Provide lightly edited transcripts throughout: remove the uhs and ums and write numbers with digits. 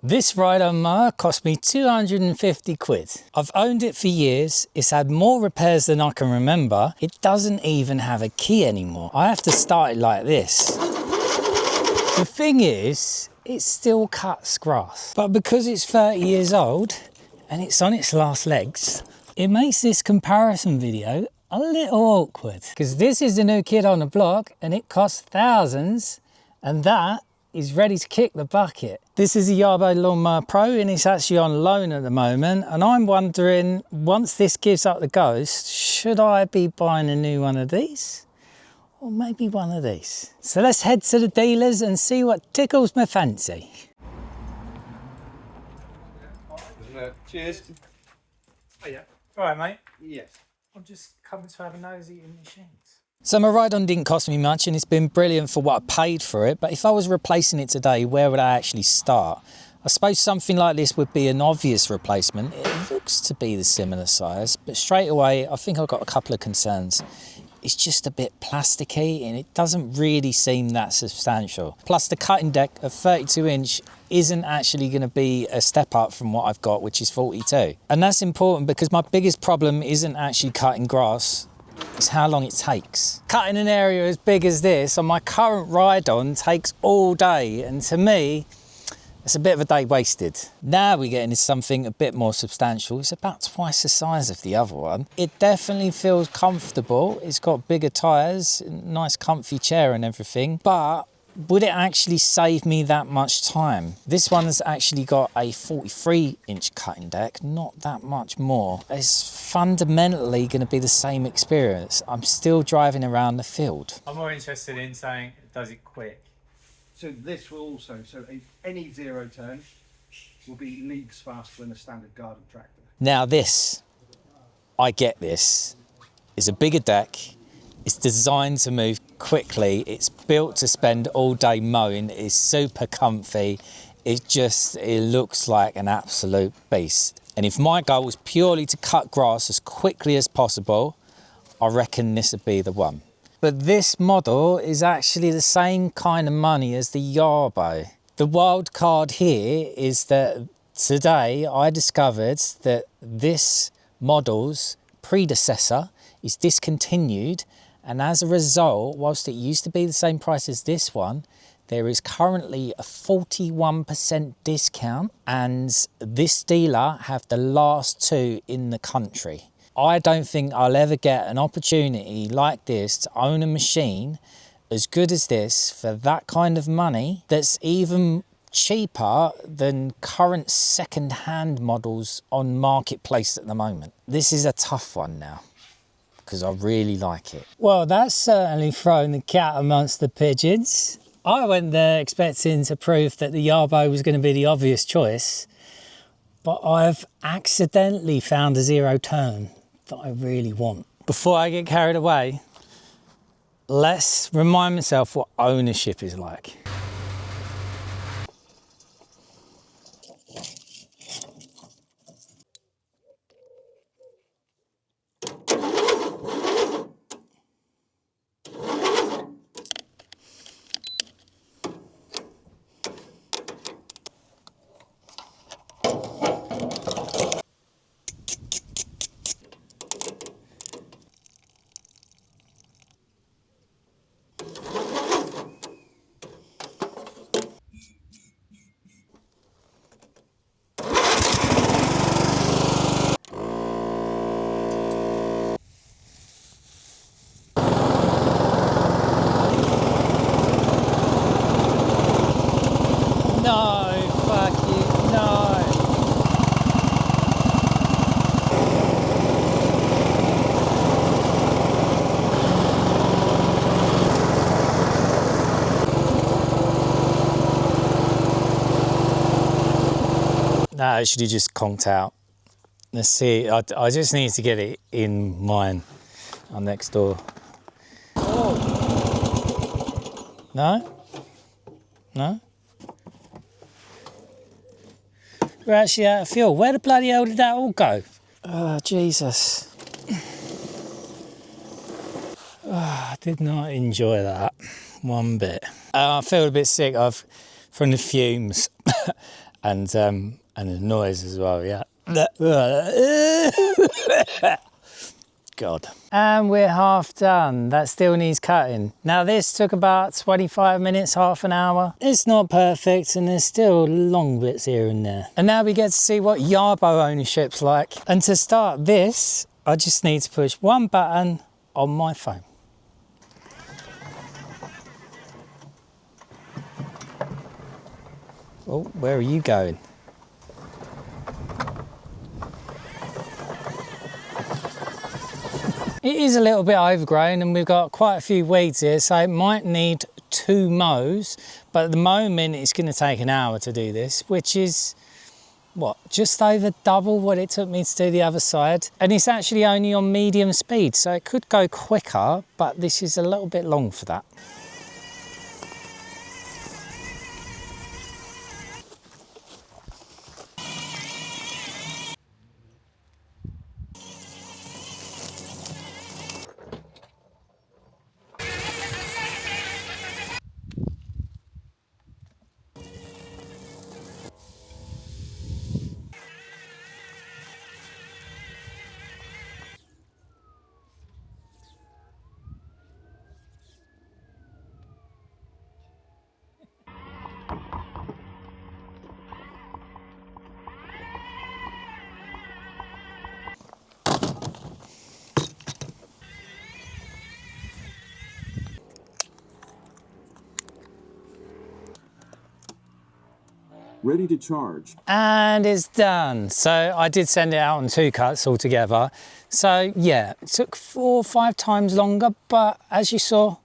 This ride-on mower cost me 250 quid. I've owned it for years. It's had more repairs than I can remember. It doesn't even have a key anymore. I have to start it like this. The thing is, it still cuts grass. But because it's 30 years old and it's on its last legs, it makes this comparison video a little awkward. Because this is the new kid on the block and it costs thousands, and that is ready to kick the bucket. This is a Yarbo Lawnmower Pro and it's actually on loan at the moment, and I'm wondering, once this gives up the ghost, should I be buying a new one of these? Or maybe one of these? So let's head to the dealers and see what tickles my fancy. Cheers. Oh yeah. All right, mate. Yes. I'm just coming to have a nosy in machines. So my ride-on didn't cost me much and it's been brilliant for what I paid for it, but if I was replacing it today, where would I actually start? I suppose something like this would be an obvious replacement. It looks to be the similar size, but straight away, I think I've got a couple of concerns. It's just a bit plasticky and it doesn't really seem that substantial. Plus the cutting deck of 32 inch isn't actually going to be a step up from what I've got, which is 42. And that's important because my biggest problem isn't actually cutting grass, it's how long it takes. Cutting an area as big as this on my current ride-on takes all day, and to me, it's a bit of a day wasted. Now we're getting into something a bit more substantial. It's about twice the size of the other one. It definitely feels comfortable. It's got bigger tyres, nice comfy chair and everything, but would it actually save me that much time? This one has actually got a 43 inch cutting deck, not that much more. It's fundamentally going to be the same experience. I'm still driving around the field. I'm more interested in saying, does it quick? So this will also, any zero turn will be leagues faster than a standard garden tractor. Now this, I get this. It's a bigger deck. It's designed to move quickly. It's built to spend all day mowing. It's super comfy. It looks like an absolute beast. And if my goal was purely to cut grass as quickly as possible, I reckon this would be the one. But this model is actually the same kind of money as the Yarbo. The wild card here is that today I discovered that this model's predecessor is discontinued, and as a result, whilst it used to be the same price as this one, there is currently a 41% discount, and this dealer have the last two in the country. I don't think I'll ever get an opportunity like this to own a machine as good as this for that kind of money, that's even cheaper than current second-hand models on Marketplace at the moment. This is a tough one now, because I really like it. Well, that's certainly thrown the cat amongst the pigeons. I went there expecting to prove that the Yarbo was going to be the obvious choice, but I've accidentally found a zero turn that I really want. Before I get carried away, let's remind myself what ownership is like. No, fuck you, no. Nah, it should have just conked out. Let's see, I just need to get it in mine on next door. Oh. No? No? We're actually out of fuel. Where the bloody hell did that all go? Oh, Jesus. Oh, I did not enjoy that one bit. I feel a bit sick from the fumes. And the noise as well, yeah. God. And we're half done. That still needs cutting. Now this took about 25 minutes, half an hour. It's not perfect and there's still long bits here and there. And now we get to see what Yarbo ownership's like. And to start this, I just need to push one button on my phone. Oh, where are you going? It is a little bit overgrown and we've got quite a few weeds here, so it might need 2 mows, but at the moment it's going to take an hour to do this, which is, what, just over double what it took me to do the other side. And it's actually only on medium speed, so it could go quicker, but this is a little bit long for that. Ready to charge. And it's done. So I did send it out on 2 cuts altogether. So yeah, it took 4 or 5 times longer, but as you saw,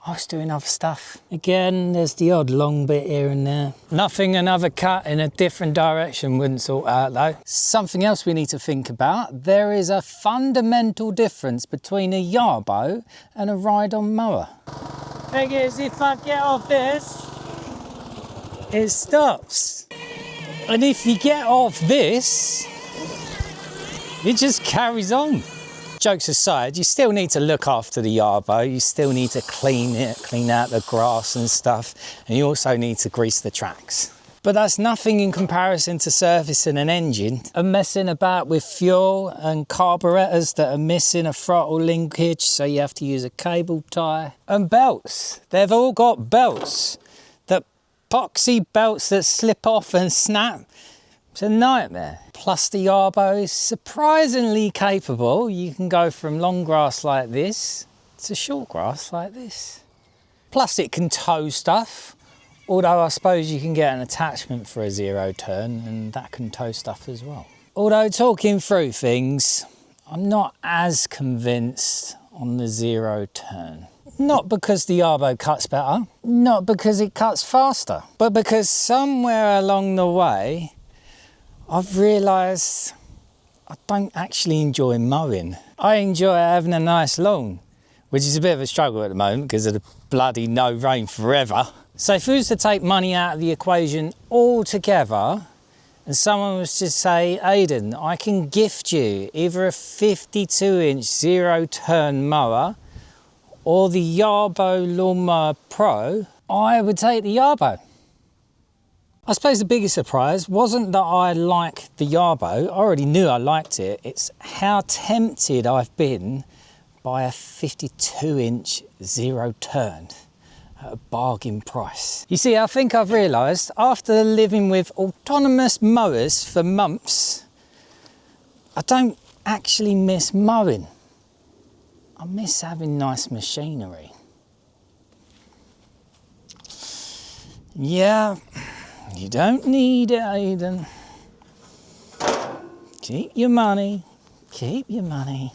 I was doing other stuff. Again, there's the odd long bit here and there. Nothing another cut in a different direction wouldn't sort out though. Something else we need to think about, there is a fundamental difference between a Yarbo and a ride-on mower. Thing is, if I get off this, it stops. And if you get off this, it just carries on. Jokes aside, you still need to look after the Yarbo. You still need to clean it, clean out the grass and stuff. And you also need to grease the tracks. But that's nothing in comparison to servicing an engine and messing about with fuel and carburetors that are missing a throttle linkage, so you have to use a cable tie. And belts. They've all got belts. Epoxy belts that slip off and snap. It's a nightmare. Plus the Yarbo is surprisingly capable. You can go from long grass like this to short grass like this. Plus it can tow stuff, although I suppose you can get an attachment for a 0 turn and that can tow stuff as well. Although talking through things, I'm not as convinced on the 0 turn. Not because the Yarbo cuts better, not because it cuts faster, but because somewhere along the way, I've realised I don't actually enjoy mowing. I enjoy having a nice lawn, which is a bit of a struggle at the moment because of the bloody no rain forever. So if we was to take money out of the equation altogether, and someone was to say, Aiden, I can gift you either a 52-inch 0 turn mower or the Yarbo Lawnmower Pro, I would take the Yarbo. I suppose the biggest surprise wasn't that I liked the Yarbo, I already knew I liked it, it's how tempted I've been by a 52-inch 0 turn at a bargain price. You see, I think I've realised after living with autonomous mowers for months, I don't actually miss mowing. I miss having nice machinery. Yeah, you don't need it, Aiden. Keep your money, keep your money.